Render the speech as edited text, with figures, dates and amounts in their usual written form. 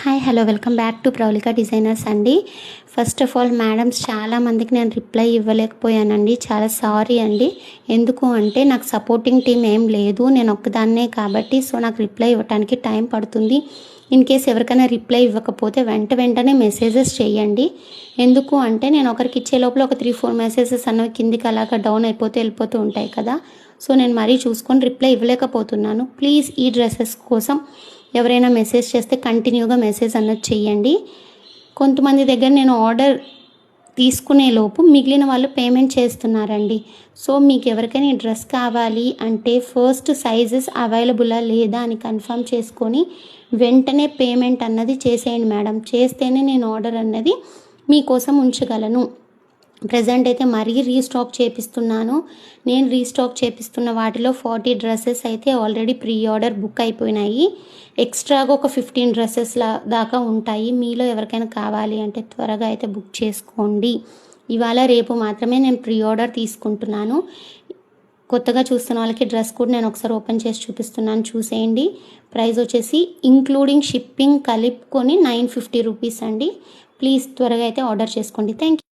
Hi hello welcome back to ప్రౌలిక designers అండి. First of all madams చాలామందికి నేను రిప్లై ఇవ్వలేకపోయానండి. చాలా సారీ అండి. ఎందుకు అంటే నాకు సపోర్టింగ్ టీం ఏం లేదు, నేను ఒక్కదాన్నే కాబట్టి నాకు రిప్లై ఇవ్వడానికి టైం పడుతుంది. ఇన్ కేస్ ఎవరికైనా రిప్లై ఇవ్వకపోతే వెంటనే మెసేజెస్ చేయండి. ఎందుకు అంటే నేను ఒకరికి ఇచ్చే లోపల ఒక 3-4 మెసేజెస్ అన్నవి కిందికి అలాగా డౌన్ వెళ్ళిపోతూ ఉంటాయి కదా. నేను మరీ చూసుకొని రిప్లై ఇవ్వలేకపోతున్నాను. ప్లీజ్ ఈ డ్రెస్సెస్ కోసం ఎవరైనా మెసేజ్ చేస్తే కంటిన్యూగా మెసేజ్ అన్నది చేయండి. కొంతమంది దగ్గర నేను ఆర్డర్ తీసుకునే లోపు మిగిలిన వాళ్ళు పేమెంట్ చేస్తున్నారండి. మీకు ఎవరికైనా ఈ డ్రెస్ కావాలి అంటే ఫస్ట్ సైజెస్ అవైలబులా లేదా అని కన్ఫర్మ్ చేసుకొని వెంటనే పేమెంట్ అన్నది చేసేయండి మేడం. చేస్తేనే నేను ఆర్డర్ అన్నది మీకోసం ఉంచగలను. ప్రజెంట్ అయితే మరీ రీస్టాక్ చేపిస్తున్నాను. నేను రీస్టాక్ చేపిస్తున్న వాటిలో 40 డ్రెస్సెస్ అయితే ఆల్రెడీ ప్రీ ఆర్డర్ బుక్ అయిపోయినాయి. ఎక్స్ట్రాగా ఒక 15 డ్రెస్సెస్ దాకా ఉంటాయి. మీలో ఎవరికైనా కావాలి అంటే త్వరగా అయితే బుక్ చేసుకోండి. ఇవాళ రేపు మాత్రమే నేను ప్రీ ఆర్డర్ తీసుకుంటున్నాను. కొత్తగా చూస్తున్న వాళ్ళకి డ్రెస్ కూడా నేను ఒకసారి ఓపెన్ చేసి చూపిస్తున్నాను, చూసేయండి. ప్రైస్ వచ్చేసి ఇంక్లూడింగ్ షిప్పింగ్ కలుపుకొని 950 రూపీస్ అండి. ప్లీజ్ త్వరగా అయితే ఆర్డర్ చేసుకోండి. Thank you.